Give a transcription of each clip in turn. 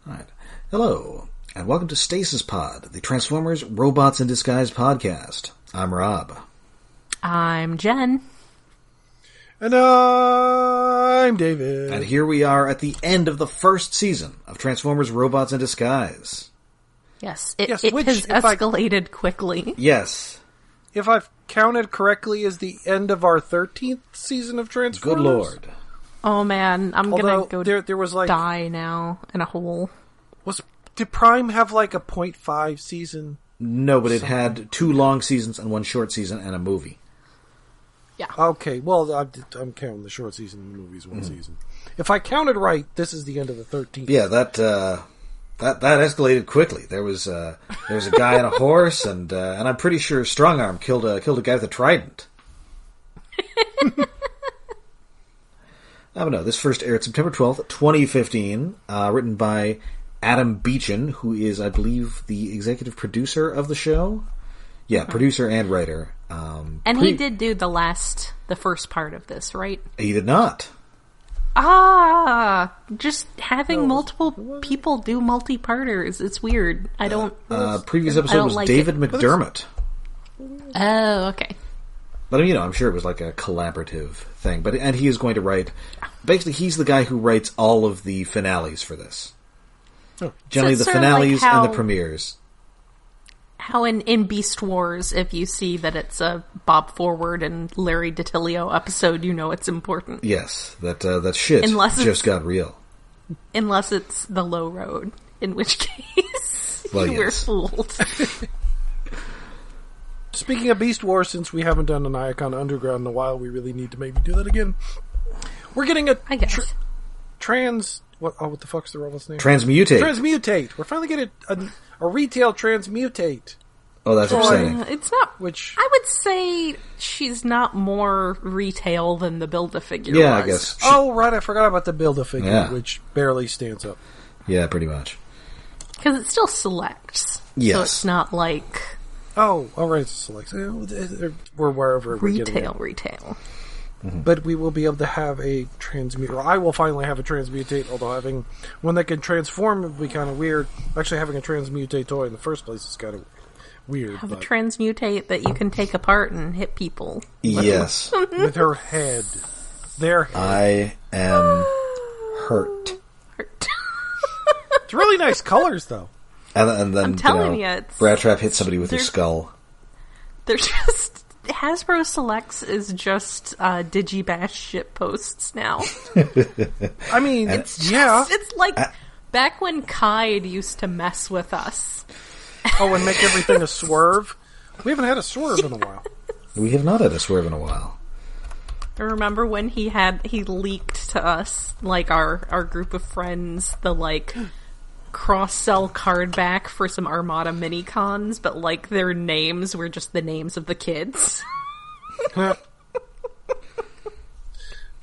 Alright. Hello, and welcome to Stasis Pod, the Transformers Robots in Disguise podcast. I'm Rob. I'm Jen. And I'm David. And here we are at the end of the first season of Transformers Robots in Disguise. Yes, it has escalated quickly. Yes. If I've counted correctly, is the end of our 13th season of Transformers? Good lord. Oh man, I'm gonna go there was like, die now in a hole. Did Prime have like a 0.5 season? No, but it had 2 long seasons and 1 short season and a movie. Yeah. Okay, well, I'm counting the short season and the movies one season. If I counted right, this is the end of the 13th. Yeah, that escalated quickly. There was a guy on a horse, and I'm pretty sure Strong Arm killed a guy with a trident. No, this first aired September 12th, 2015, written by Adam Beechin, who is, I believe, the executive producer of the show. Yeah, producer and writer. And he did do the first part of this, right? He did not. Just having multiple people do multi-parters. It's weird. I don't... previous episode was David McDermott. Oh, okay. But, I'm sure it was like a collaborative thing. And he is going to write... Basically, he's the guy who writes all of the finales for this. Oh. Generally, the finales and the premieres. How in Beast Wars, if you see that it's a Bob Forward and Larry DiTilio episode, you know it's important. Yes, that shit just got real. Unless it's the low road, in which case you were fooled. Speaking of Beast Wars, since we haven't done an Icon Underground in a while, we really need to maybe do that again. We're getting a what the fuck's the robot's name? Transmutate. Transmutate. We're finally getting a retail Transmutate. Oh, that's upsetting. It's not. I would say she's not more retail than the Build-A-Figure was. I guess. Oh, right. I forgot about the Build-A-Figure, which barely stands up. Yeah, pretty much. Because it still selects. Yes. So it's not like... Oh, all right. It selects. We're wherever we're getting it. Retail. Mm-hmm. But we will be able to have a transmute. Or I will finally have a Transmutate, although having one that can transform would be kind of weird. Actually, having a Transmutate toy in the first place is kind of weird. Have a Transmutate that you can take apart and hit people. Yes. With her head. Their head. I am hurt. It's really nice colors, though. And then, I'm telling you, Brad Trap hits somebody with his skull. They're just... Hasbro Selects is just Digibash shit posts now. I mean, it's like back when Kaid used to mess with us. Oh, and make everything a swerve? We haven't had a swerve in a while. We have not had a swerve in a while. I remember when he leaked to us, like our group of friends, the cross-sell card back for some Armada mini-cons, but their names were just the names of the kids.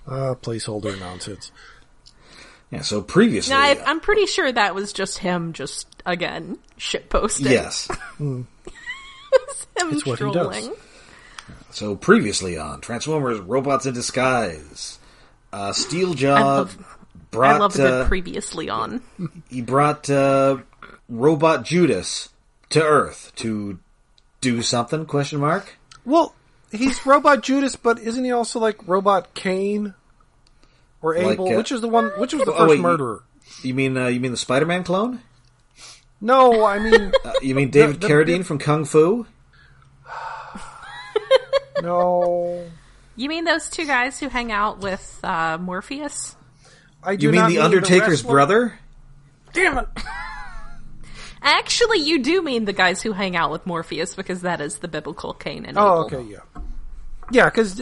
Placeholder nonsense. Yeah, so previously... Now, I'm pretty sure that was just him again, shitposting. Yes. It's what trolling. He does. So previously on Transformers Robots in Disguise, Steeljaw... I love a good previously on. He brought Robot Judas to Earth to do something, ? Well, he's Robot Judas, but isn't he also Robot Cain? Or Abel? Which was the first murderer? You mean the Spider-Man clone? No, I mean... you mean David Carradine from Kung Fu? No. You mean those two guys who hang out with Morpheus? You mean the Undertaker's brother? Damn it! Actually, you do mean the guys who hang out with Morpheus, because that is the biblical Cain and Abel. Oh, okay, yeah. Yeah, because,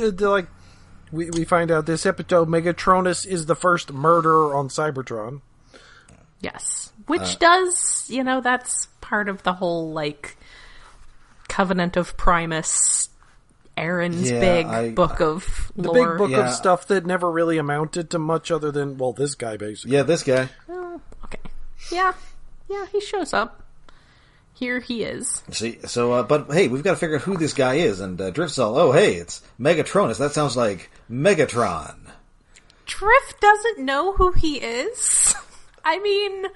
we find out this episode, Megatronus is the first murderer on Cybertron. Yes. Which does, that's part of the whole, Covenant of Primus... Aaron's book of lore. The big book of stuff that never really amounted to much other than, this guy, basically. Yeah, this guy. Oh, okay. Yeah, he shows up. Here he is. See, so, but hey, we've got to figure out who this guy is, and Drift's all, hey, it's Megatronus. That sounds like Megatron. Drift doesn't know who he is. I mean,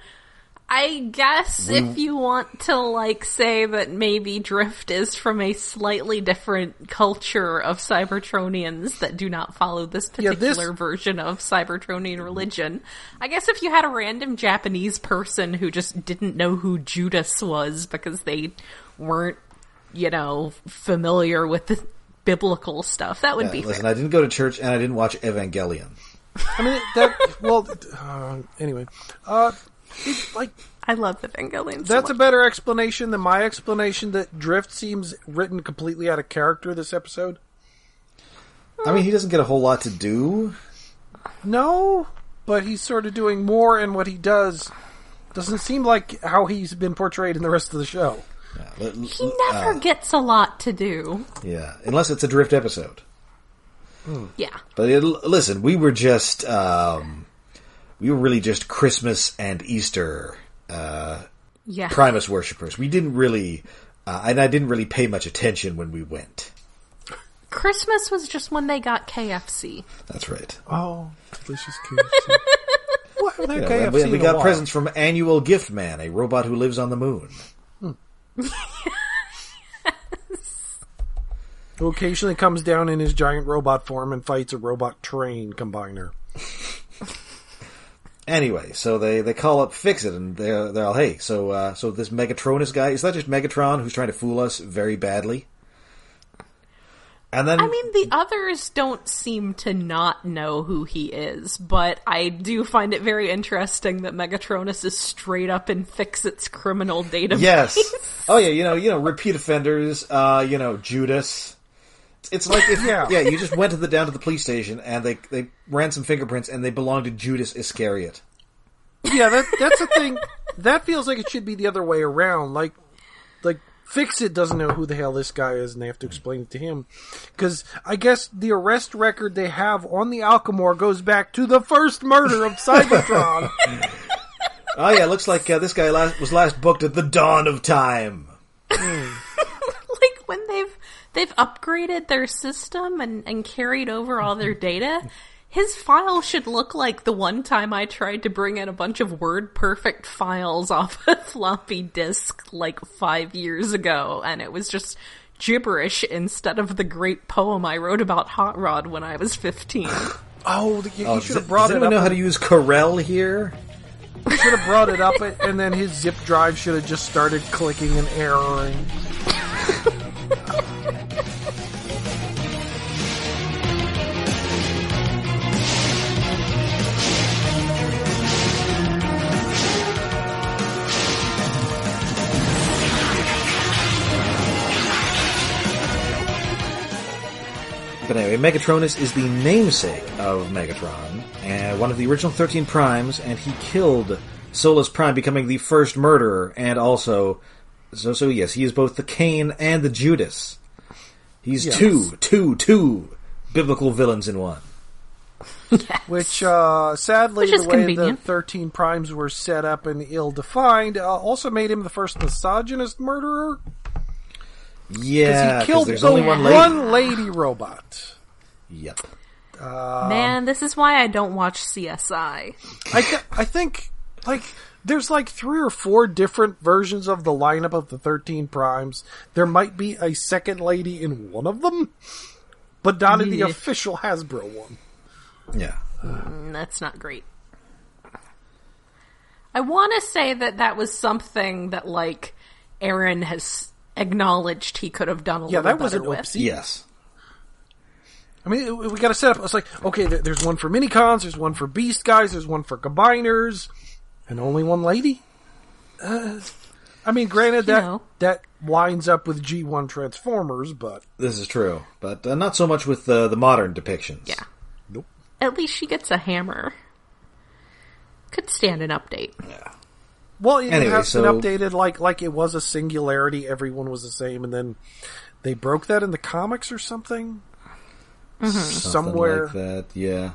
I guess if you want to, like, say that maybe Drift is from a slightly different culture of Cybertronians that do not follow this particular version of Cybertronian religion, I guess if you had a random Japanese person who just didn't know who Judas was because they weren't, familiar with the biblical stuff, that would be listen, fair. I didn't go to church and I didn't watch Evangelion. I mean, anyway. I love Evangelion. That's a better explanation than my explanation that Drift seems written completely out of character this episode. I mean, he doesn't get a whole lot to do. No, but he's sort of doing more, and what he does doesn't seem like how he's been portrayed in the rest of the show. Yeah, he never gets a lot to do. Yeah, unless it's a Drift episode. Yeah. But listen, we were just... we were really just Christmas and Easter Primus worshippers. We didn't really... and I didn't really pay much attention when we went. Christmas was just when they got KFC. That's right. Oh, delicious KFC. What? KFC we got presents from Annual Gift Man, a robot who lives on the moon. Who occasionally comes down in his giant robot form and fights a robot train combiner. Anyway, so they call up Fixit, and they're all, hey, so this Megatronus guy, is that just Megatron who's trying to fool us very badly? And then, I mean, the others don't seem to not know who he is, but I do find it very interesting that Megatronus is straight up in Fixit's criminal database. Yes. Oh yeah, repeat offenders, Judas. It's like if you just went down to the police station and they ran some fingerprints and they belonged to Judas Iscariot. Yeah, that's the thing. That feels like it should be the other way around. Like Fixit doesn't know who the hell this guy is, and they have to explain it to him. Because I guess the arrest record they have on the Alchemore goes back to the first murder of Cybertron. Oh yeah, looks like this guy was last booked at the dawn of time. Like when they've upgraded their system and carried over all their data, his file should look like the one time I tried to bring in a bunch of WordPerfect files off a floppy disk like 5 years ago, and it was just gibberish instead of the great poem I wrote about Hot Rod when I was 15. You should have brought it up. Does anyone know how to use Corel here? You should have brought it up, and then his zip drive should have just started clicking and erroring. But anyway, Megatronus is the namesake of Megatron, and one of the original 13 Primes, and he killed Solus Prime, becoming the first murderer, and also... So yes, he is both the Cain and the Judas. He's two biblical villains in one. Yes. Which, sadly, the way convenient. the 13 Primes were set up and ill-defined also made him the first misogynist murderer. Yeah, because he killed there's only one lady robot. Yep. Man, this is why I don't watch CSI. I think, there's 3 or 4 different versions of the lineup of the 13 Primes. There might be a second lady in one of them, but not in the official Hasbro one. Yeah. That's not great. I want to say that was something that, Aaron has acknowledged he could have done a little better with. Yeah, that was an oopsie. Yes. I mean, we got to set up. It's like, okay, there's one for minicons, there's one for beast guys, there's one for combiners, and only one lady. I mean, granted that lines up with G1 Transformers, but this is true, but not so much with the modern depictions. Yeah. Nope. At least she gets a hammer. Could stand an update. Yeah. Well, it has been updated like it was a singularity, everyone was the same, and then they broke that in the comics or something? Mm-hmm. Somewhere. Something like that, yeah.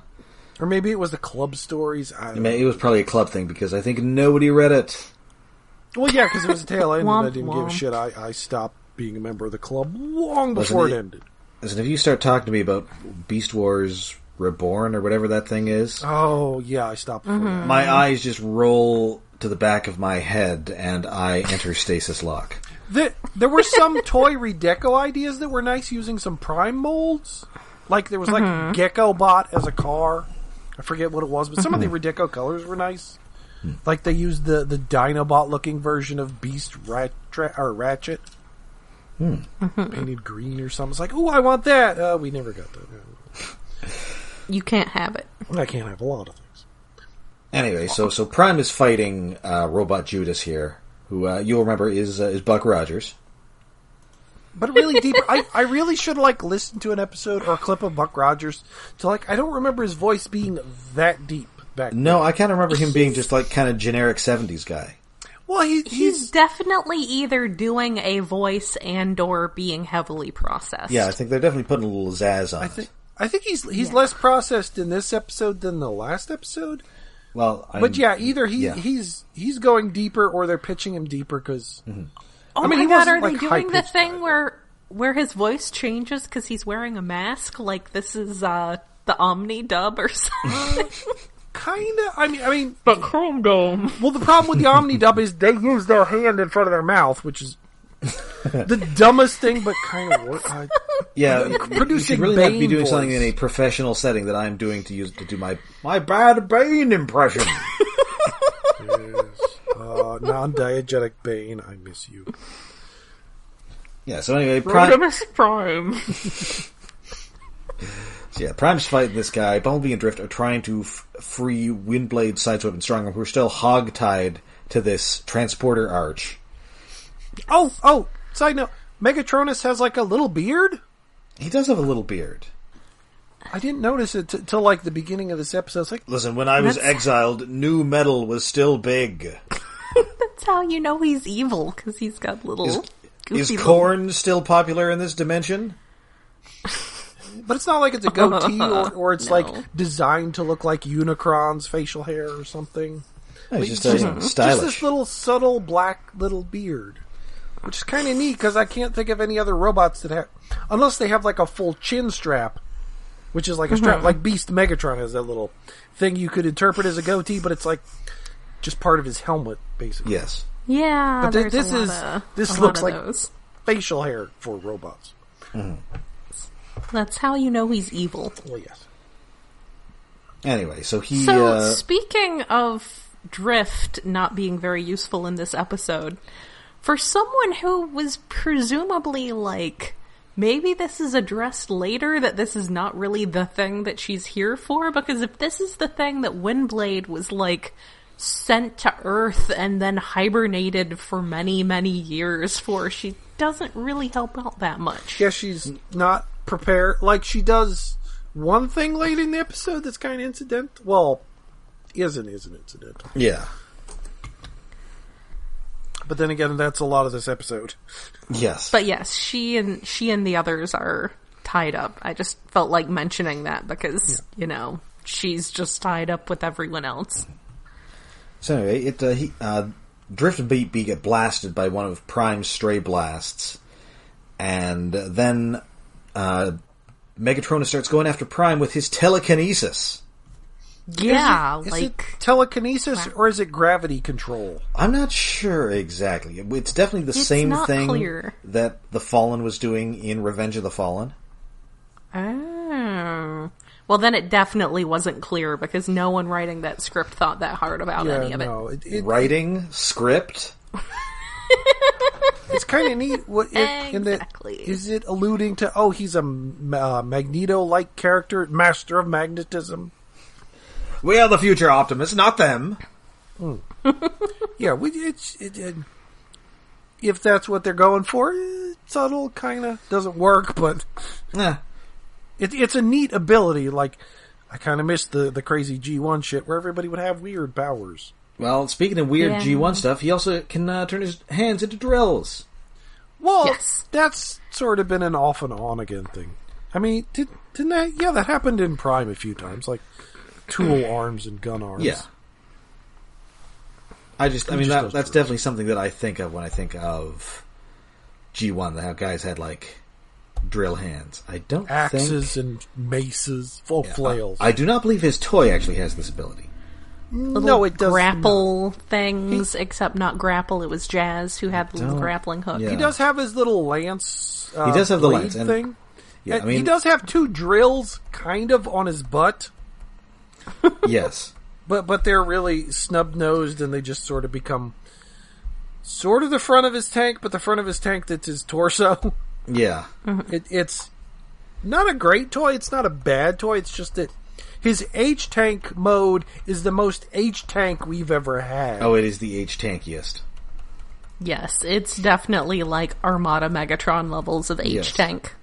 Or maybe it was the club stories. It was probably a club thing, because I think nobody read it. Well, yeah, because it was a tail end, and I didn't give a womp. shit. I stopped being a member of the club long before it ended. Listen, if you start talking to me about Beast Wars Reborn, or whatever that thing is... Oh, yeah, I stopped before that. My eyes just roll to the back of my head, and I enter stasis lock. There were some toy redeco ideas that were nice, using some Prime molds. Like, there was like Gecko Bot as a car. I forget what it was, but some of the redeco colors were nice. Like, they used the Dinobot-looking version of Beast Ratchet. Painted green or something. It's like, ooh, I want that! We never got that. You can't have it. I can't have a lot of things. Anyway, so Prime is fighting Robot Judas here, who you'll remember is Buck Rogers. But really deep. I really should listened to an episode or a clip of Buck Rogers to I don't remember his voice being that deep back then. No, I kind of remember him being just kind of generic 70s guy. Well, he's definitely either doing a voice and or being heavily processed. Yeah, I think they're definitely putting a little zazz on it. I think he's less processed in this episode than the last episode. Well, either he's going deeper or they're pitching him deeper because. Oh my god, are they doing the thing where his voice changes because he's wearing a mask? Like this is the Omni dub or something? Kinda. I mean, but Chrome Dome. Well, the problem with the Omni dub is they use their hand in front of their mouth, which is the dumbest thing, but kind of producing. You should really not be doing something in a professional setting that I'm doing to do my bad Bane impression. Non-diegetic Bane, I miss you. Yeah, so anyway, Prime. Prime's fighting this guy. Bumblebee and Drift are trying to free Windblade, Sideswipe, and Strongarm, who are still hog-tied to this transporter arch. Oh, side note, Megatronus has a little beard? He does have a little beard. I didn't notice it till the beginning of this episode. It's listen, when I was exiled, new metal was still big. That's how you know he's evil, because he's got little... Is corn still popular in this dimension? But it's not like it's a goatee or it's designed to look like Unicron's facial hair or something. No, it's just stylish. Just this little subtle black little beard. Which is kind of neat, because I can't think of any other robots that have... Unless they have a full chin strap, which is a strap, like Beast Megatron has that little thing you could interpret as a goatee, but it's just part of his helmet, basically. Yes. Yeah, but this looks like those. Facial hair for robots. That's how you know he's evil. Well, yes. Anyway, so speaking of Drift not being very useful in this episode, for someone who was presumably maybe this is addressed later, that this is not really the thing that she's here for, because if this is the thing that Windblade was sent to Earth and then hibernated for many, many years for, she doesn't really help out that much. Yeah, she's not prepared. She does one thing late in the episode that's kind of incidental. Well, isn't incidental. Yeah. But then again, that's a lot of this episode. Yes. But yes, she and the others are tied up. I just felt like mentioning that because, she's just tied up with everyone else. So anyway, Drift and Beat get blasted by one of Prime's stray blasts, and then Megatronus starts going after Prime with his telekinesis. Yeah, is it telekinesis or is it gravity control? I'm not sure exactly. It's definitely the same thing that the Fallen was doing in Revenge of the Fallen. Oh. Well, then it definitely wasn't clear, because no one writing that script thought that hard about any of it. Writing? Script? It's kind of neat. Exactly. Is it alluding to, he's a Magneto-like character, master of magnetism? We are the future Optimus, not them. Yeah, if that's what they're going for, it's subtle, kind of. Doesn't work, but... It's a neat ability. I kind of miss the crazy G1 shit where everybody would have weird powers. Well, speaking of weird G1 stuff, he also can turn his hands into drills. Well, that's sort of been an off and on again thing. I mean, didn't that... Yeah, that happened in Prime a few times, tool arms and gun arms. Yeah. That's definitely something that I think of when I think of G1, how guys had, drill hands. I don't Axes and maces, flails. I do not believe his toy actually has this ability. little it does grapple things, except not grapple. It was Jazz who had the little grappling hook. Yeah. He does have his little lance. He does have the blade lance, and- thing. Yeah, And he does have 2 drills, kind of, on his butt. Yes. But they're really snub-nosed, and they just sort of become sort of the front of his tank, but the front of his tank that's his torso. Yeah. It's not a great toy. It's not a bad toy. It's just that his H-Tank mode is the most H-Tank we've ever had. Oh, it is the H-tankiest. Yes, it's definitely like Armada Megatron levels of H-Tank.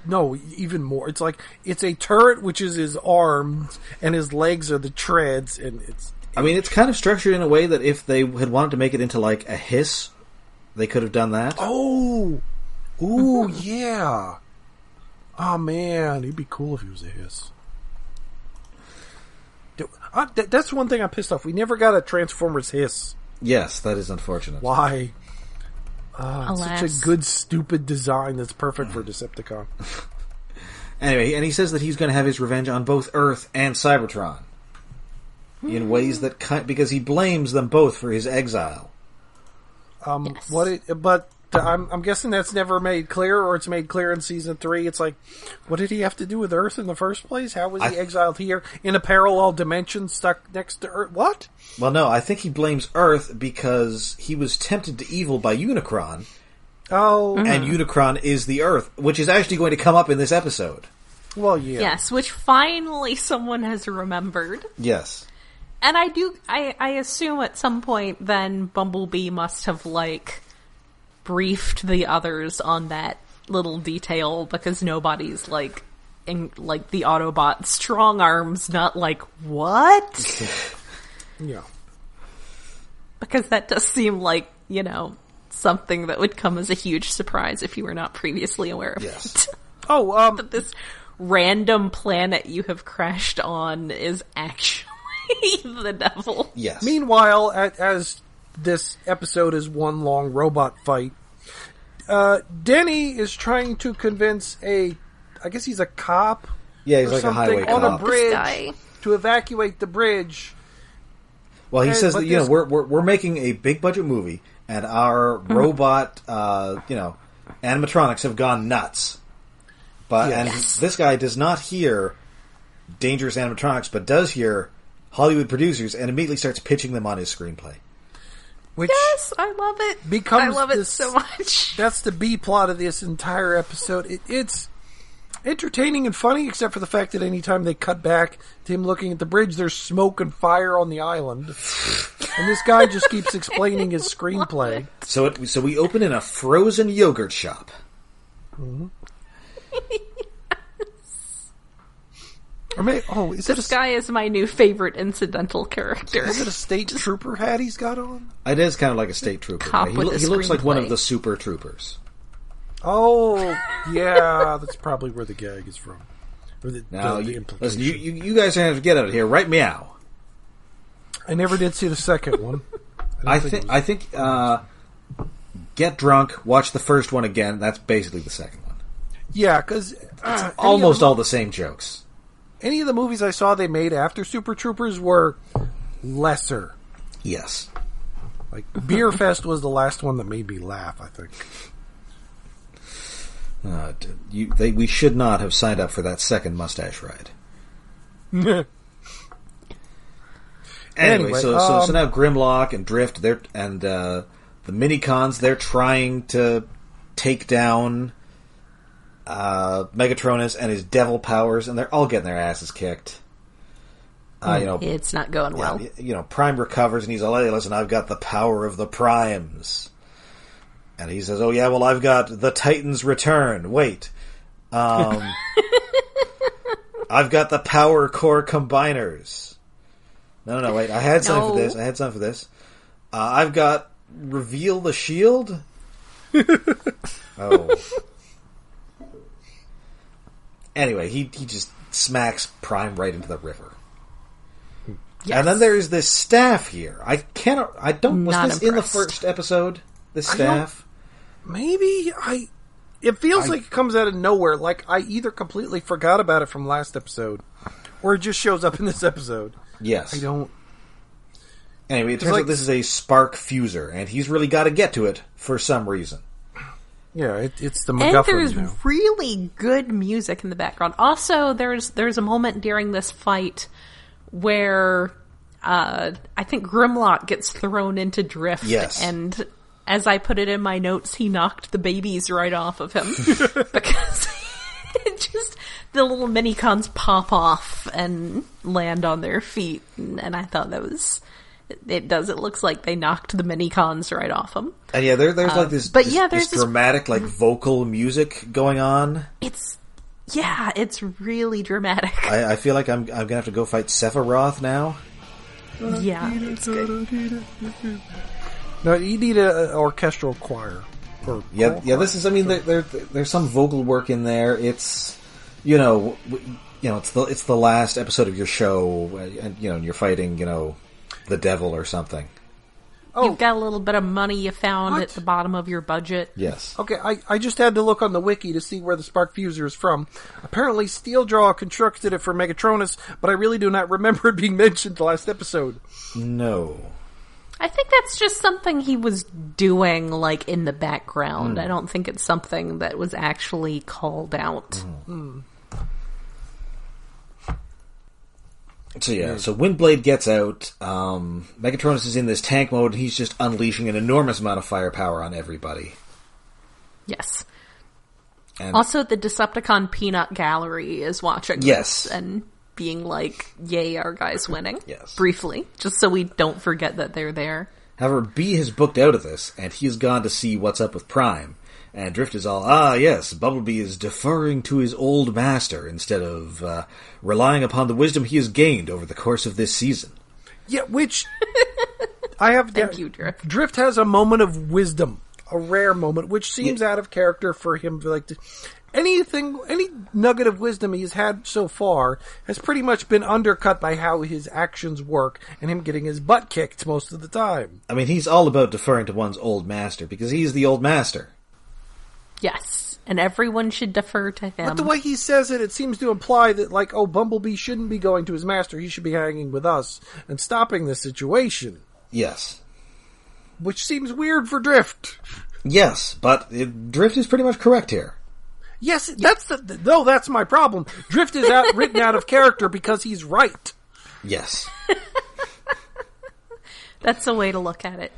No, even more. It's like, it's a turret, which is his arms, and his legs are the treads, and it's... I mean, it's kind of structured in a way that if they had wanted to make it into, like, a hiss, they could have done that. Oh! Ooh, yeah! Oh, man, it'd be cool if he was a hiss. That's one thing I'm pissed off. We never got a Transformers hiss. Yes, that is unfortunate. Why? It's Alas. such a good, stupid design that's perfect for Decepticon. Anyway, and he says that he's going to have his revenge on both Earth and Cybertron. In ways that... because he blames them both for his exile. Yes. But I'm guessing that's never made clear, or it's made clear in Season 3. It's like, what did he have to do with Earth in the first place? How was he exiled here in a parallel dimension stuck next to Earth? What? Well, no, I think he blames Earth because he was tempted to evil by Unicron, Oh, and Unicron is the Earth, which is actually going to come up in this episode. well, yeah. Yes, which finally someone has remembered. Yes. And I assume at some point then Bumblebee must have, like, briefed the others on that little detail, because nobody's, like, in, like, the Autobot strong arms, not like, what? Yeah. Because that does seem like, you know, something that would come as a huge surprise if you were not previously aware of Yes. it. Oh, That this random planet you have crashed on is actually the devil. Yes. meanwhile, as this episode is one long robot fight, Denny is trying to convince I guess he's a cop, Yeah, he's or like a highway something, on a cop. bridge This guy. to evacuate the bridge. Well, he And- says but that, you know, this- we're making a big budget movie, and our robot, animatronics have gone nuts. But Yes. and this guy does not hear dangerous animatronics, but does hear Hollywood producers, and immediately starts pitching them on his screenplay. Which Yes, I love it. becomes I love it this- so much. that's the B plot of this entire episode. It's entertaining and funny, except for the fact that anytime they cut back to him looking at the bridge, there's smoke and fire on the island, and this guy just keeps explaining his screenplay. So we open in a frozen yogurt shop. Or maybe, is it This guy is my new favorite incidental character. Is it a state trooper hat he's got on? It is kind of like a state trooper. Cop He, with a he looks like one of screenplay. the super troopers. Oh, yeah, that's probably where the gag is from. Or the Now, the you, implication. listen, you guys are going to have to get out of here right meow. I never did see the second one. I think get drunk, watch the first one again. That's basically the second one. Yeah, because Almost all the same jokes. any of the movies I saw they made after Super Troopers were lesser. Yes. Like Beer Fest was the last one that made me laugh, I think. We should not have signed up for that second mustache ride. Anyway, so now Grimlock and Drift, the Minicons, they're trying to take down Megatronus and his devil powers, and they're all getting their asses kicked. It's not going well. Prime recovers, and he's like, "Hey, listen, I've got the power of the Primes." And he says, "Oh yeah, well, I've got the Titans Return. Wait, I've got the Power Core Combiners. No, wait, I had something for this. I've got Reveal the Shield. Oh. Anyway, he just smacks Prime right into the river. Yes. And then there's this staff here. Was Not this in the impressed. first episode? This staff? Maybe it feels like it comes out of nowhere. Like I either completely forgot about it from last episode, or it just shows up in this episode. Yes. I don't Anyway, it turns out this is a spark fuser, and he's really got to get to it for some reason. Yeah, it's the MacGuffin. And there's really good music in the background. Also, there's a moment during this fight where I think Grimlock gets thrown into drift. Yes. And as I put it in my notes, he knocked the babies right off of him. Because it just, the little mini-cons pop off and land on their feet. And I thought that was... It looks like they knocked the mini-cons right off him. And yeah, there's like this dramatic, like, vocal music going on. It's really dramatic. I feel like I'm gonna have to go fight Sephiroth now. Yeah, it's good. No, you need an orchestral choir. This is, I mean, there's some vocal work in there. It's, it's the last episode of your show, and, and you're fighting, the devil or something. Oh. You've got a little bit of money you found at the bottom of your budget. Yes. Okay, I just had to look on the wiki to see where the spark fuser is from. Apparently, Steeljaw constructed it for Megatronus, but I really do not remember it being mentioned the last episode. No. I think that's just something he was doing, like, in the background. I don't think it's something that was actually called out. So Windblade gets out, Megatronus is in this tank mode, and he's just unleashing an enormous amount of firepower on everybody. Yes. And also, the Decepticon Peanut Gallery is watching this and being like, yay, our guy's winning. Yes. Briefly, just so we don't forget that they're there. However, B has booked out of this, and he's gone to see what's up with Prime. And Drift is all, yes, Bumblebee is deferring to his old master instead of relying upon the wisdom he has gained over the course of this season. Yeah, which I have. Thank you, Drift. Drift has a moment of wisdom, a rare moment, which seems out of character for him. Any nugget of wisdom he's had so far has pretty much been undercut by how his actions work and him getting his butt kicked most of the time. I mean, he's all about deferring to one's old master because he's the old master. Yes, and everyone should defer to him. But the way he says it, it seems to imply that, Bumblebee shouldn't be going to his master. He should be hanging with us and stopping the situation. Yes. Which seems weird for Drift. Yes, but Drift is pretty much correct here. Yes, that's my problem. Drift is written out of character because he's right. Yes. That's a way to look at it.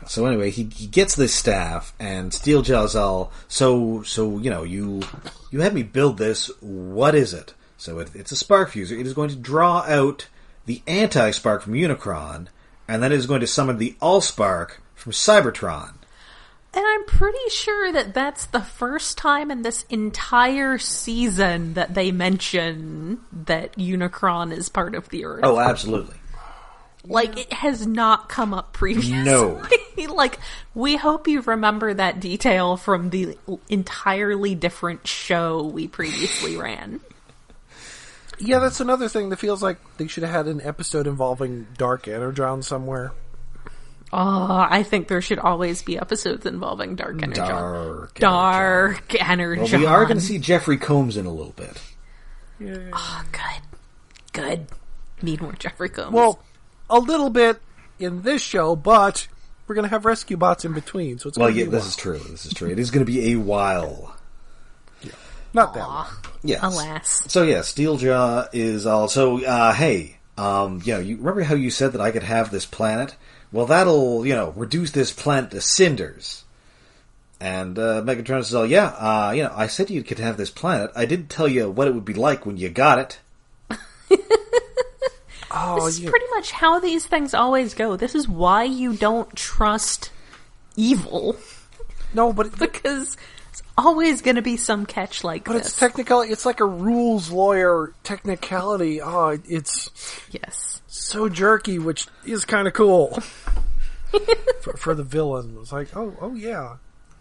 So anyway, he gets this staff, and Steeljaw's all, so you had me build this, what is it? So it's a spark fuser. It is going to draw out the anti-spark from Unicron, and then it is going to summon the Allspark from Cybertron. And I'm pretty sure that that's the first time in this entire season that they mention that Unicron is part of the Earth. Oh, absolutely. It has not come up previously. No. We hope you remember that detail from the entirely different show we previously ran. Yeah, that's another thing that feels like they should have had an episode involving Dark Energon somewhere. I think there should always be episodes involving Dark Energon. Dark Energon. Well, we are going to see Jeffrey Combs in a little bit. Yeah. Oh, good. Need more Jeffrey Combs. Well, a little bit in this show, but we're going to have rescue bots in between, so it's going to be this is true. It is going to be a while. Yeah. Not that long. Yes. Alas. So, Steeljaw is also, hey, you remember how you said that I could have this planet? Well, that'll, reduce this planet to cinders. And Megatronus is all, I said you could have this planet. I didn't tell you what it would be like when you got it. This is pretty much how these things always go. This is why you don't trust evil. No, but because it's always going to be some catch like this. But it's technically, it's like a rules lawyer technicality. Oh, it's so jerky, which is kind of cool for the villain. It's like, oh yeah.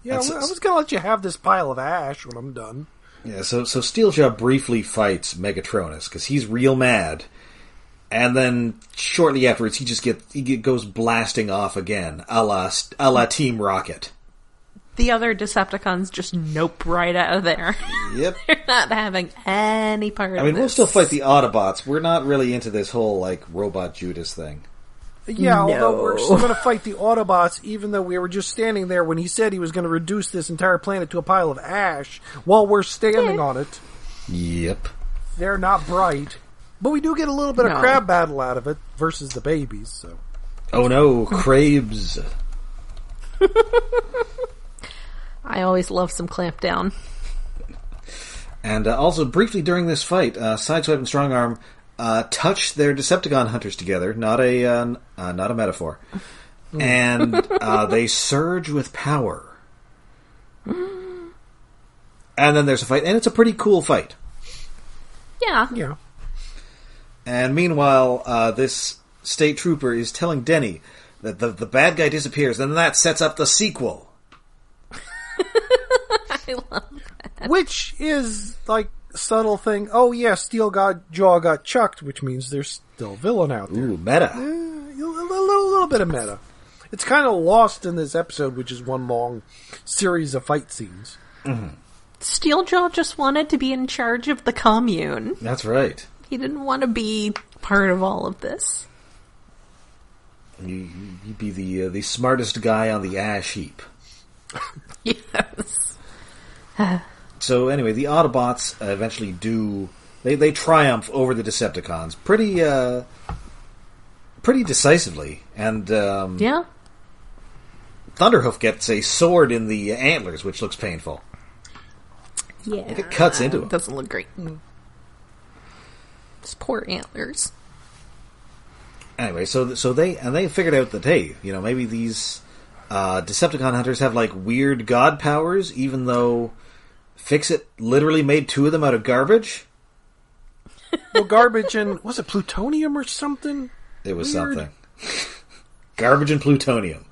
I was going to let you have this pile of ash when I'm done. Yeah, so Steeljaw briefly fights Megatronus because he's real mad. And then shortly afterwards, he goes blasting off again, a la Team Rocket. The other Decepticons just nope right out of there. Yep, they're not having any part of it. I mean, we'll still fight the Autobots. We're not really into this whole robot Judas thing. Yeah, No. although we're still going to fight the Autobots, even though we were just standing there when he said he was going to reduce this entire planet to a pile of ash while we're standing on it. Yep. They're not bright. But we do get a little bit of No. crab battle out of it versus the babies, so. Oh no, crabes. I always love some clampdown. And also, briefly during this fight, Sideswipe and Strongarm touch their Decepticon hunters together. Not a metaphor. And they surge with power. And then there's a fight, and it's a pretty cool fight. Yeah. Yeah. And meanwhile, this state trooper is telling Denny that the bad guy disappears, and that sets up the sequel. I love that. Which is, like, a subtle thing. Oh, yeah, Steeljaw got chucked, which means there's still a villain out there. Ooh, meta. A little bit of meta. It's kind of lost in this episode, which is one long series of fight scenes. Mm-hmm. Steeljaw just wanted to be in charge of the commune. That's right. He didn't want to be part of all of this. You'd be the smartest guy on the ash heap. Yes. So anyway, the Autobots eventually they triumph over the Decepticons pretty decisively, and Yeah. Thunderhoof gets a sword in the antlers, which looks painful. Yeah. It cuts into him. Doesn't look great. It's poor antlers. Anyway, so they figured out that, hey, maybe these Decepticon hunters have like weird god powers, even though Fixit literally made 2 of them out of garbage. Well, garbage and, was it plutonium or something? It was Weird. something. Garbage and plutonium.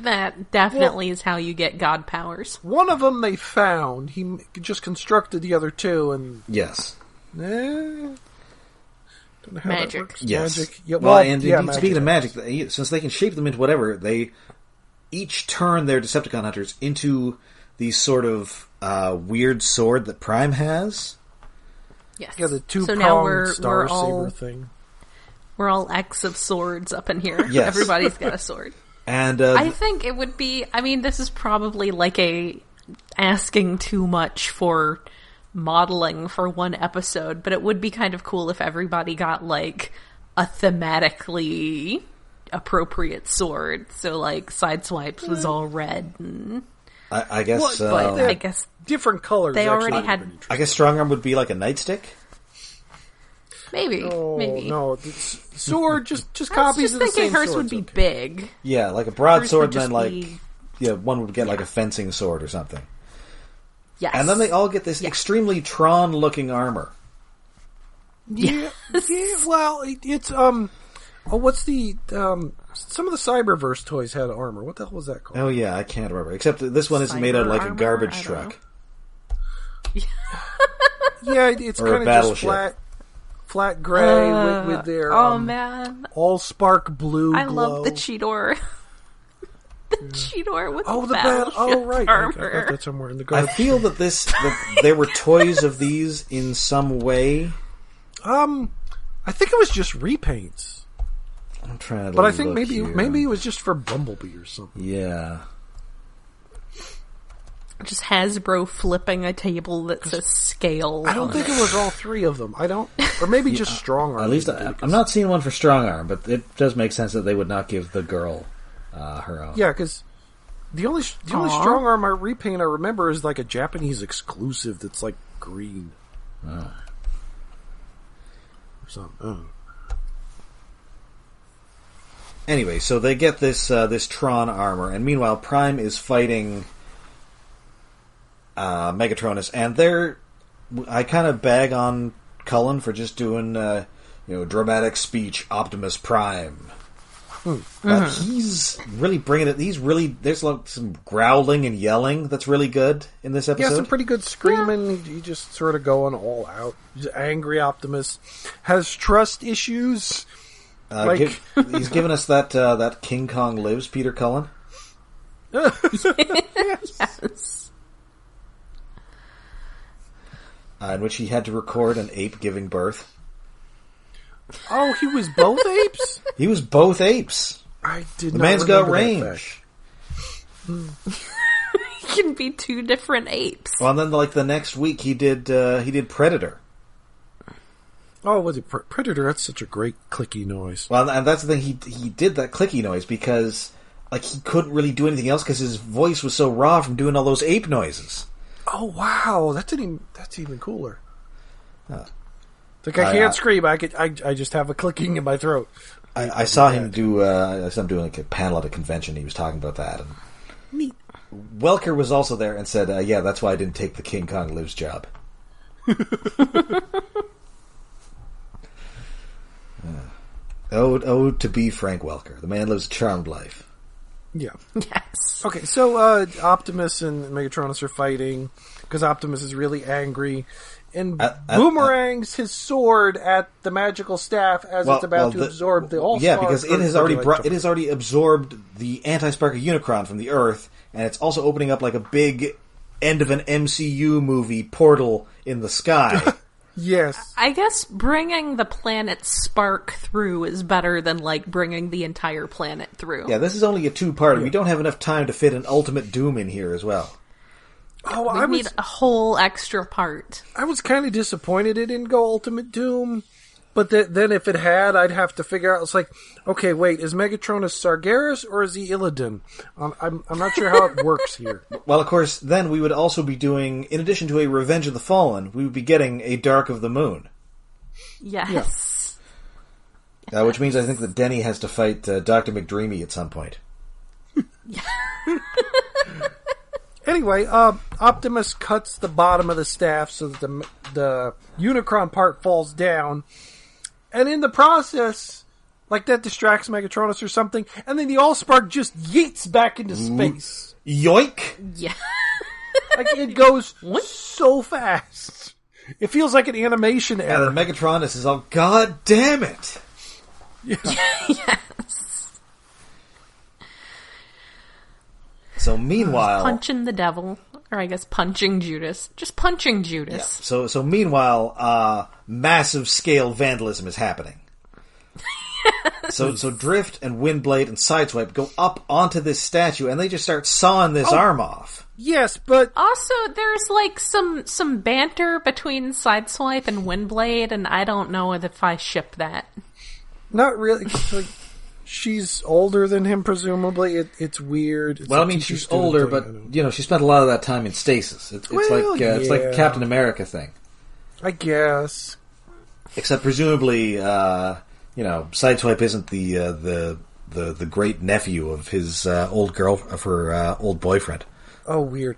That definitely is how you get god powers. One of them they found. He just constructed the other 2, and Yes. don't know how Magic. that works. Yes. Magic. Yeah, well, and magic. speaking of magic, since they can shape them into whatever, they each turn their Decepticon hunters into these sort of weird sword that Prime has. Yes. Yeah, the 2-pronged so now we're Star all Saber thing. we're all X of swords up in here. Yes. Everybody's got a sword. And I think it would be. I mean, this is probably like asking too much for modeling for one episode, but it would be kind of cool if everybody got like a thematically appropriate sword. So like Sideswipes was all red, and I guess but I guess Different colors. they actually already would have had. been I guess Strongarm would be like a nightstick. Maybe, maybe. No, it's sword just I was copies just of the thinking same hers swords, would be okay. big. Yeah, like a Hers broadsword, would just then like be- one would get like a fencing sword or something. Yes. And then they all get this extremely Tron-looking armor. Yeah, yeah. Well, it's what's the some of the Cyberverse toys had armor. What the hell was that called? Oh yeah, I can't remember. Except that this one is made out of like Cyber a garbage armor? I don't truck. Yeah, it's Or a kind of just battleship. flat gray with their man, Allspark blue. I glow. love the Cheetor. The Cheetor with Oh, the the battleship oh right, I armor. got that somewhere in the I garbage. feel that that there were toys of these in some way. I think it was just repaints, I'm trying to but I think look maybe here. it was just for Bumblebee or something. Yeah. Just Hasbro flipping a table that says scale. I don't on think it. it was all 3 of them. I don't, or maybe just strong arm. At least I'm not seeing one for strong arm, but it does make sense that they would not give the girl her own. Yeah, because the only Aw. strong arm repaint I remember is like a Japanese exclusive that's like green. Oh. Or something. Anyway, so they get this Tron armor, and meanwhile Prime is fighting Megatronus, and I kind of bag on Cullen for just doing dramatic speech Optimus Prime. But he's really bringing it. There's like some growling and yelling that's really good in this episode. Yeah, some pretty good screaming. He just sort of going all out. He's angry Optimus. Has trust issues. He's given us that King Kong Lives Peter Cullen. Yes. In which he had to record an ape giving birth. Oh, he was both apes? He was both apes. I did The not man's got remember that range. He can be two different apes. Well, and then like the next week he did Predator. Oh, was it Predator? That's such a great clicky noise. Well, and that's the thing. He did that clicky noise because like he couldn't really do anything else because his voice was so raw from doing all those ape noises. Oh wow, that's even cooler. Like I can't scream. I just have a clicking in my throat. I saw him do. I saw him doing like a panel at a convention. He was talking about that. And Neat. Welker was also there and said, "Yeah, that's why I didn't take the King Kong Lives job." Ode to be Frank Welker. The man lives a charmed life. Yeah. Yes. Okay, so Optimus and Megatronus are fighting because Optimus is really angry and boomerangs his sword at the magical staff as it's about to absorb the Allspark. Yeah, because it has already absorbed the anti-spark of Unicron from the Earth, and it's also opening up like a big end of an MCU movie portal in the sky. Yes. I guess bringing the planet's spark through is better than, like, bringing the entire planet through. Yeah, this is only a two-parter. We don't have enough time to fit an Ultimate Doom in here as well. Oh, we need a whole extra part. I was kind of disappointed it didn't go Ultimate Doom, but then if it had, I'd have to figure out. It's like, okay, wait, is Megatronus Sargeras or is he Illidan? I'm not sure how it works here. Well, of course, then we would also be doing, in addition to a Revenge of the Fallen, we would be getting a Dark of the Moon. Yes. Yeah. Which means I think that Denny has to fight Dr. McDreamy at some point. Anyway, Optimus cuts the bottom of the staff so that the Unicron part falls down. And in the process, like that distracts Megatronus or something, and then the Allspark just yeets back into space. Yoink! Yeah. Like it goes so fast. It feels like an animation error. And then Megatronus is all, God damn it! Yeah. Yes. So meanwhile... Punching the devil. Or I guess punching Judas. Just punching Judas. Yeah. So meanwhile, massive scale vandalism is happening. So Drift and Windblade and Sideswipe go up onto this statue and they just start sawing this arm off. Yes, but... Also, there's like some banter between Sideswipe and Windblade, and I don't know if I ship that. Not really. Like, she's older than him, presumably. It's weird. It's well, I mean, she's older, but she spent a lot of that time in stasis. It's like a Captain America thing. I guess. Except presumably, Sideswipe isn't the great nephew of his her old boyfriend. Oh, weird.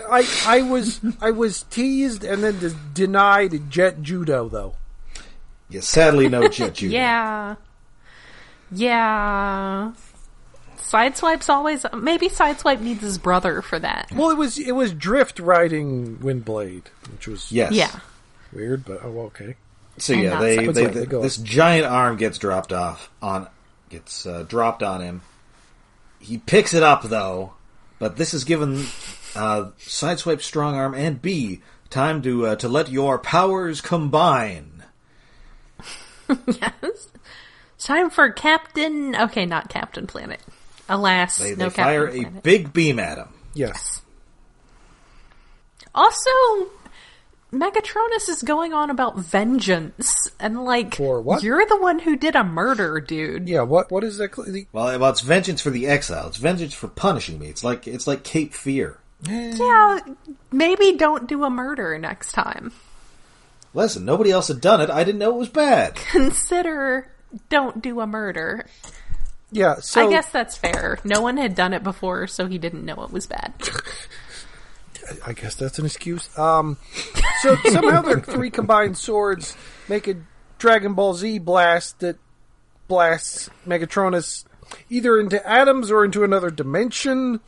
I was teased and then denied jet judo though. Yeah, sadly no jet judo. Yeah. Sideswipe's always... Maybe Sideswipe needs his brother for that. Well, it was Drift riding Windblade, which was weird, but okay. So yeah, this giant arm gets dropped on him. He picks it up though, but this has given Sideswipe strong arm and B time to let your powers combine. Yes. It's time for Captain... Okay, not Captain Planet. Alas, they no fire Captain Planet. A big beam at him. Yes. Also, Megatronus is going on about vengeance, and like, for what? You're the one who did a murder, dude. Yeah, what is that? Well, it's vengeance for the exile. It's vengeance for punishing me. It's like Cape Fear. Yeah, maybe don't do a murder next time. Listen, nobody else had done it. I didn't know it was bad. Consider don't do a murder. Yeah, so... I guess that's fair. No one had done it before, so he didn't know it was bad. I guess that's an excuse. So somehow their three combined swords make a Dragon Ball Z blast that blasts Megatronus either into atoms or into another dimension.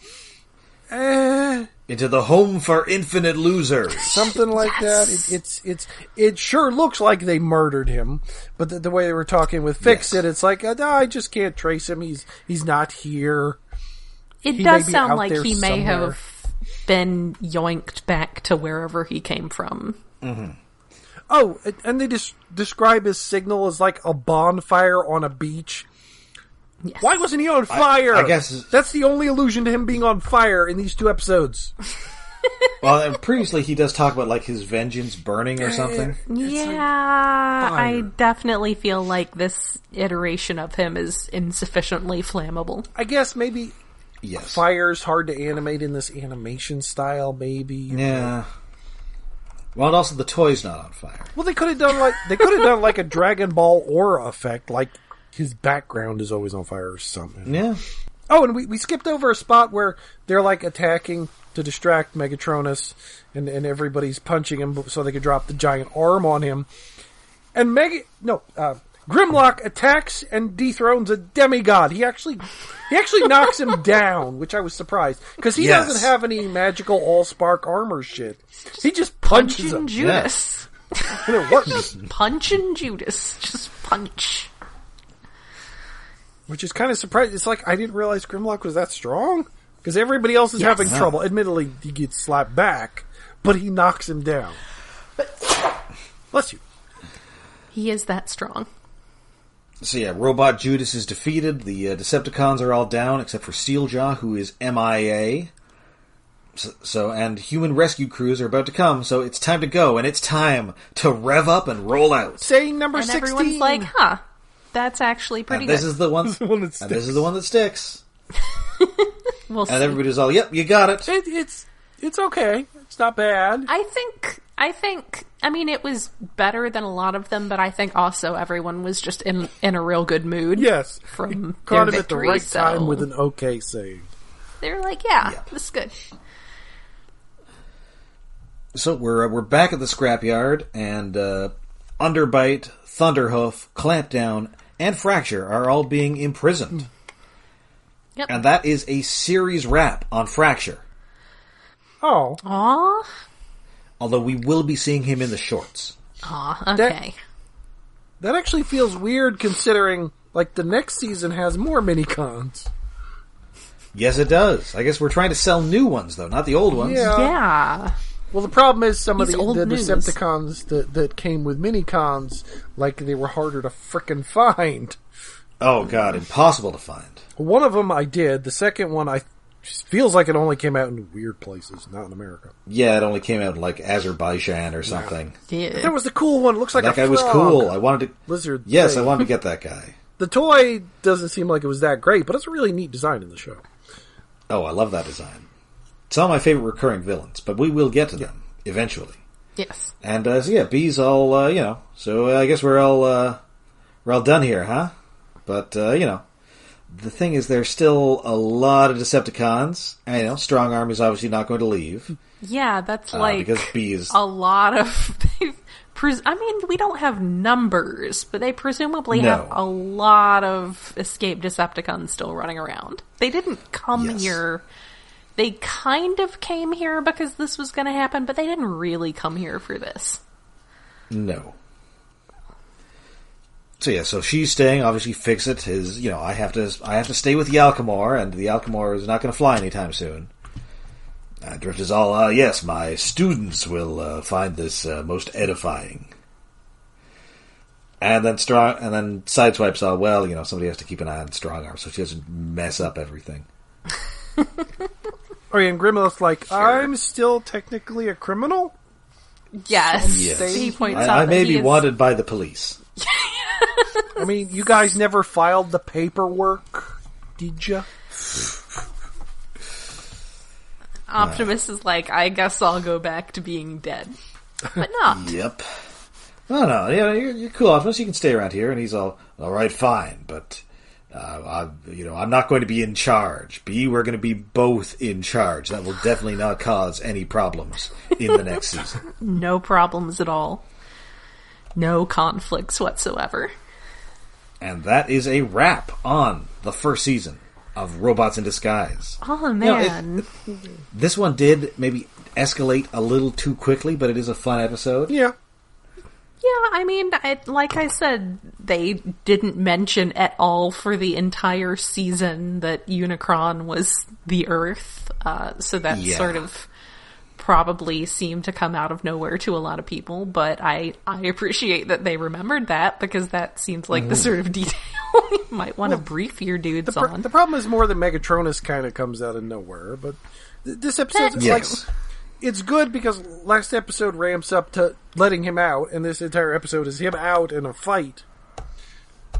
Into the home for infinite losers. Something like that. It sure looks like they murdered him, but the way they were talking with Fixit, it's like, I just can't trace him. He's not here. It does sound like he may have been yoinked back to wherever he came from. Mm-hmm. Oh, and they describe his signal as like a bonfire on a beach. Yes. Why wasn't he on fire? I guess that's the only allusion to him being on fire in these 2 episodes. Well, previously he does talk about like his vengeance burning or something. Yeah, I definitely feel like this iteration of him is insufficiently flammable. I guess maybe Yes. fire's hard to animate in this animation style, maybe. Yeah. Well, and also the toy's not on fire. Well, they could have done like a Dragon Ball aura effect, like his background is always on fire or something. Yeah. Oh, and we skipped over a spot where they're like attacking to distract Megatronus, and everybody's punching him so they could drop the giant arm on him. And Grimlock attacks and dethrones a demigod. He actually knocks him down, which I was surprised because he doesn't have any magical Allspark armor shit. He just punches him. Judas. Yeah. And it works. Punching Judas. Just punch. Which is kind of surprising. It's like I didn't realize Grimlock was that strong because everybody else is having trouble. Admittedly, he gets slapped back, but he knocks him down. Bless you. He is that strong. So yeah, Robot Judas is defeated. The Decepticons are all down except for Steeljaw, who is MIA. So and human rescue crews are about to come. So it's time to go, and it's time to rev up and roll out. Saying number 16. And everyone's like, "Huh, that's actually pretty and good." this is the one. And this is the one that sticks. We'll see. And everybody's all, "Yep, you got it." It's okay. It's not bad. I think. I mean, it was better than a lot of them, but I think also everyone was just in a real good mood. Yes, from caught their him at the victory, right so time with an okay save. They were like, "Yeah, this is good." So we're back at the scrapyard, and Underbite, Thunderhoof, Clampdown, and Fracture are all being imprisoned. Yep. And that is a series wrap on Fracture. Oh. Aww. Although we will be seeing him in the shorts. Aw, okay. That actually feels weird considering, like, the next season has more mini-cons. Yes, it does. I guess we're trying to sell new ones, though, not the old ones. Yeah. Well, the problem is some of These the old news. Decepticons that came with mini-cons, like, they were harder to frickin' find. Oh, God, impossible to find. One of them I did. The second one feels like it only came out in weird places, not in America. Yeah, it only came out in, like, Azerbaijan or something. Yeah. That was the cool one. It looks like that a guy frog. was cool. I wanted to... Lizard. Yes, thing. I wanted to get that guy. The toy doesn't seem like it was that great, but it's a really neat design in the show. Oh, I love that design. It's all my favorite recurring villains, but we will get to them eventually. Yes. And, so yeah, B's all, so I guess we're all done here, huh? But, the thing is, there's still a lot of Decepticons. And, Strong Arm is obviously not going to leave. Yeah, that's like because B is... a lot of... I mean, we don't have numbers, but they presumably have a lot of escaped Decepticons still running around. They didn't come here... They kind of came here because this was going to happen, but they didn't really come here for this. No. So yeah, so she's staying. Obviously, Fixit is. I have to stay with the Alchemor, and the Alchemor is not going to fly anytime soon. Drift is all, yes, my students will find this most edifying. And then Sideswipe's all, well, somebody has to keep an eye on Strong Arm so she doesn't mess up everything. Oh, yeah, and Grimlock's like, I'm still technically a criminal? Yes. He points out I that may he be is... wanted by the police. I mean, you guys never filed the paperwork, did ya? Optimus is like, I guess I'll go back to being dead. But not. Yep. No, you're cool, Optimus. You can stay around here. And he's all right, fine, but... I'm not going to be in charge. We're going to be both in charge. That will definitely not cause any problems in the next season. No problems at all. No conflicts whatsoever. And that is a wrap on the first season of Robots in Disguise. Oh, man. This one did maybe escalate a little too quickly, but it is a fun episode. Yeah. Yeah, I mean, like I said, they didn't mention at all for the entire season that Unicron was the Earth, so that's sort of probably seem to come out of nowhere to a lot of people, but I appreciate that they remembered that, because that seems like the sort of detail you might want to brief your dudes on. The problem is more that Megatronus kind of comes out of nowhere, but this episode, it's good because last episode ramps up to letting him out, and this entire episode is him out in a fight.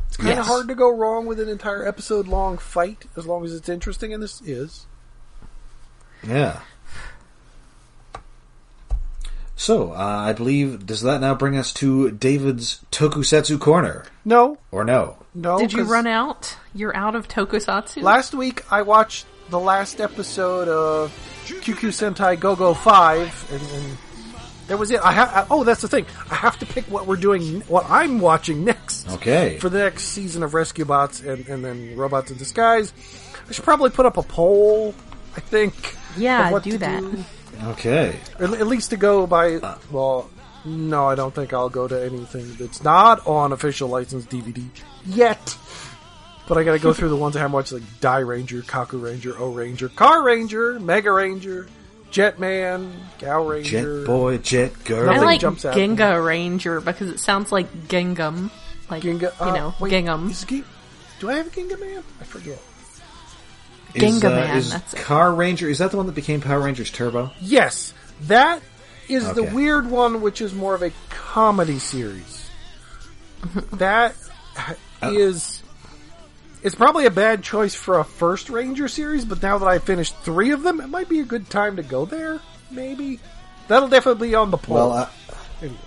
It's kind of hard to go wrong with an entire episode-long fight, as long as it's interesting, and this is. Yeah. So, I believe, does that now bring us to David's Tokusatsu Corner? No. Or no? No. Did you run out? You're out of Tokusatsu? Last week, I watched the last episode of QQ Sentai Go-Go 5, and that was it. That's the thing. I have to pick what I'm watching next. Okay. For the next season of Rescue Bots and then Robots in Disguise. I should probably put up a poll, I think. Yeah, do that. Okay. At least to go by... no, I don't think I'll go to anything that's not on official licensed DVD yet. But I gotta go through the ones I haven't watched, like Die Ranger, Kaku Ranger, O Ranger, Car Ranger, Mega Ranger, Jetman, Gal Ranger. Jet Boy, Jet Girl. I like Genga Ranger because it sounds like Gengam. Like, Gengam. Do I have a Genga Man? I forget. Genga Man. Is Car Ranger, is that the one that became Power Rangers Turbo? Yes. That is the weird one, which is more of a comedy series. That is... It's probably a bad choice for a First Ranger series, but now that I've finished 3 of them, it might be a good time to go there, maybe? That'll definitely be on the poll. Well, anyway.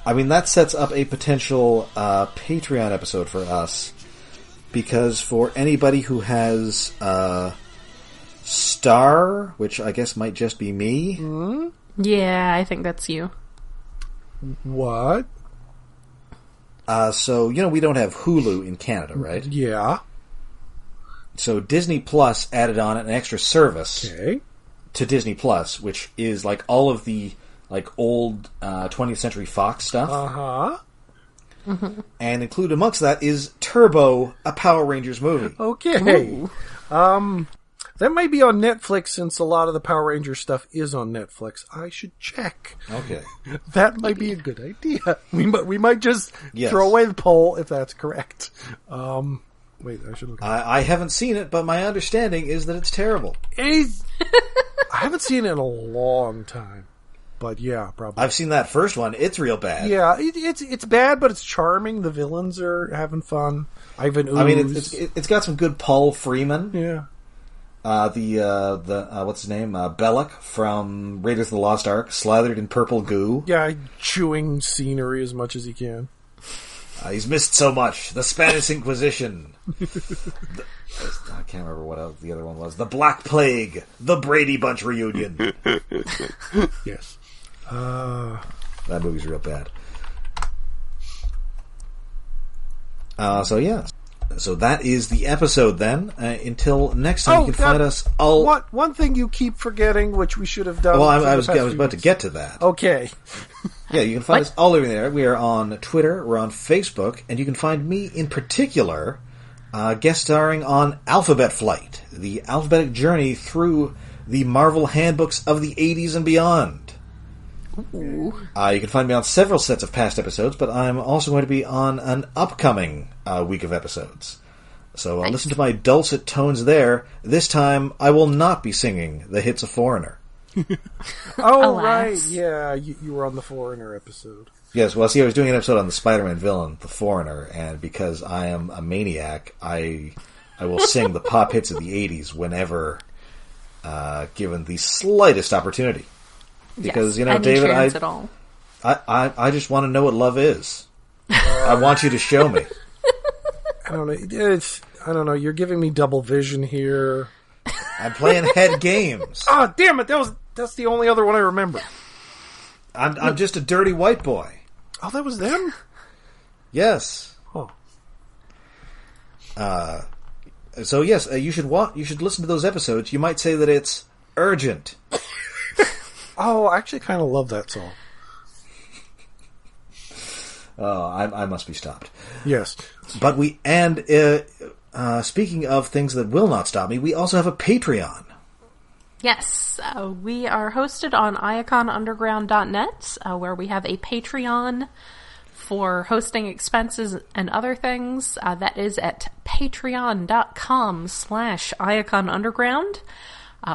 I mean, that sets up a potential Patreon episode for us, because for anybody who has Star, which I guess might just be me... Mm-hmm. Yeah, I think that's you. What? So, we don't have Hulu in Canada, right? Yeah. So Disney Plus added on an extra service to Disney Plus, which is like all of the old 20th Century Fox stuff. Uh-huh. Mm-hmm. And included amongst that is Turbo, a Power Rangers movie. Okay. That might be on Netflix, since a lot of the Power Rangers stuff is on Netflix. I should check. Okay. That might be a good idea. We might just throw away the poll if that's correct. Wait, I should look. I haven't seen it, but my understanding is that it's terrible. I haven't seen it in a long time. But yeah, probably. I've seen that first one. It's real bad. Yeah, it's bad, but it's charming. The villains are having fun. Ivan Ooze. I mean, it's got some good Paul Freeman. Yeah. What's his name? Belloc from Raiders of the Lost Ark, slathered in purple goo. Yeah, chewing scenery as much as he can. He's missed so much. The Spanish Inquisition. I can't remember what else the other one was. The Black Plague. The Brady Bunch reunion. Yes. That movie's real bad. So that is the episode then. Until next time, you can find us all... One thing you keep forgetting, which we should have done... Well, I was about to get to that. Okay. Yeah, you can find us all over there. We are on Twitter, we're on Facebook, and you can find me in particular guest starring on Alphabet Flight, the alphabetic journey through the Marvel handbooks of the 80s and beyond. Ooh. You can find me on several sets of past episodes, but I'm also going to be on an upcoming week of episodes. So listen to my dulcet tones there. This time, I will not be singing the hits of Foreigner. Alas. Right. Yeah, you were on the Foreigner episode. Yes, well, see, I was doing an episode on the Spider-Man villain, the Foreigner, and because I am a maniac, I will sing the pop hits of the 80s whenever given the slightest opportunity. Because, David, I just want to know what love is. I want you to show me. I don't know. You're giving me double vision here. I'm playing head games. Oh, damn it! That's the only other one I remember. I'm just a dirty white boy. Oh, that was them? Yes. Oh. So yes, you should listen to those episodes. You might say that it's urgent. Oh, I actually kind of love that song. Oh, I must be stopped. Yes. But speaking of things that will not stop me, we also have a Patreon. Yes, we are hosted on iaconunderground.net, where we have a Patreon for hosting expenses and other things. That is at patreon.com/iaconunderground.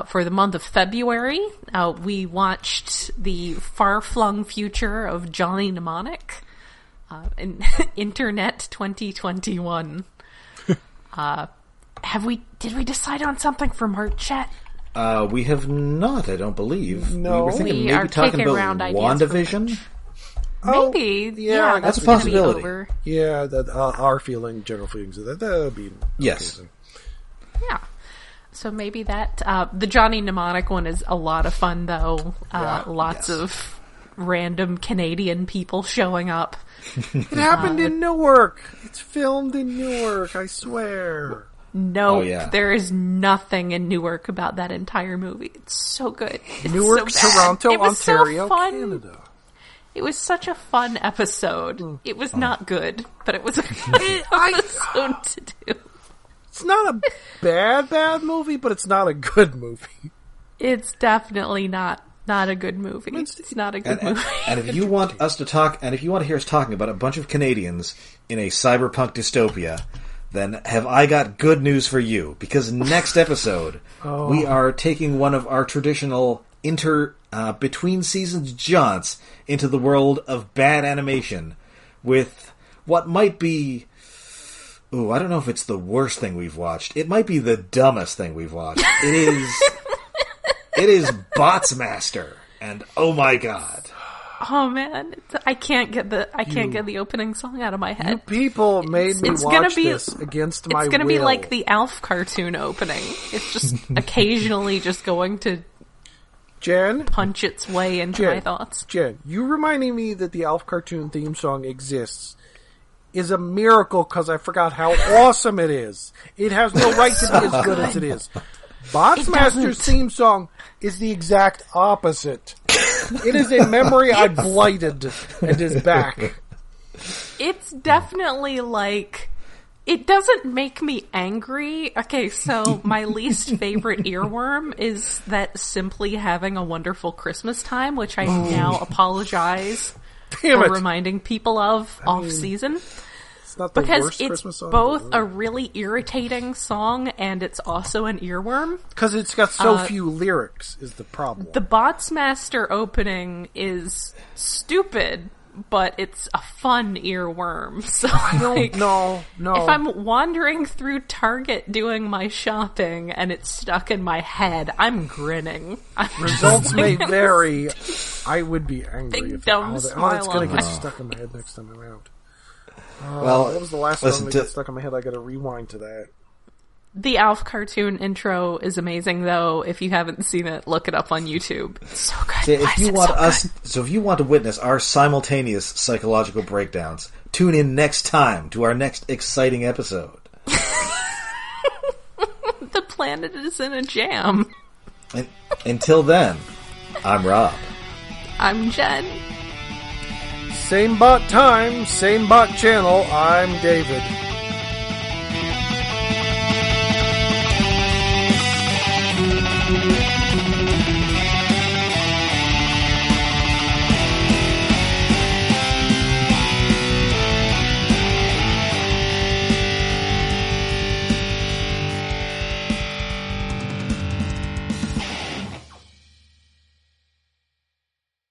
For the month of February, we watched the far-flung future of Johnny Mnemonic in Internet 2021. Did we decide on something for March yet? We have not, I don't believe. No. We were thinking We are maybe talking kicking about around ideas WandaVision. Maybe. yeah, that's a gonna be possibility. over. Yeah, that our general feelings of that would be Yes. amazing. Yeah. So maybe that. The Johnny Mnemonic one is a lot of fun, though. Lots of random Canadian people showing up. It happened in Newark. It's filmed in Newark, I swear. No, Oh, yeah. there is nothing in Newark about that entire movie. It's so good. It's Newark, so bad. Toronto, It was so Ontario, fun. Canada. It was such a fun episode. It was not good, but it was a good episode to do. It's not a bad movie, but it's not a good movie. It's definitely not a good movie. It's not a good movie. And if you want us to talk, and if you want to hear us talking about a bunch of Canadians in a cyberpunk dystopia, then have I got good news for you. Because next episode, we are taking one of our traditional between seasons jaunts into the world of bad animation with what might be... Ooh, I don't know if it's the worst thing we've watched. It might be the dumbest thing we've watched. It is Botsmaster, and oh my god. Oh man, I can't get the opening song out of my head. You people made me watch this against my will. It's gonna be like the Alf cartoon opening. It's just occasionally just going to punch its way into my thoughts. Jen, you reminding me that the Alf cartoon theme song exists is a miracle because I forgot how awesome it is. It has no right to be as good as it is. Botsmaster's theme song is the exact opposite. It is a memory I blighted and is back. It's definitely like... It doesn't make me angry. Okay, so my least favorite earworm is that Simply Having a Wonderful Christmas Time, which I now apologize for reminding people of off-season. It's not the because worst it's Christmas song. Both a really irritating song and it's also an earworm. Because it's got so few lyrics is the problem. The Botsmaster opening is stupid, but it's a fun earworm. So I don't know. If I'm wandering through Target doing my shopping and it's stuck in my head, I'm grinning. Results may vary. I would be angry Big if dumb smile it's going to on get my stuck in my head next time around. Well, what was the last song that got stuck in my head? I got to rewind to that. The Alf cartoon intro is amazing, though. If you haven't seen it, look it up on YouTube. It's so good. See, if you want to witness our simultaneous psychological breakdowns, tune in next time to our next exciting episode. The planet is in a jam. Until then, I'm Rob. I'm Jen. Same bot time, same bot channel. I'm David.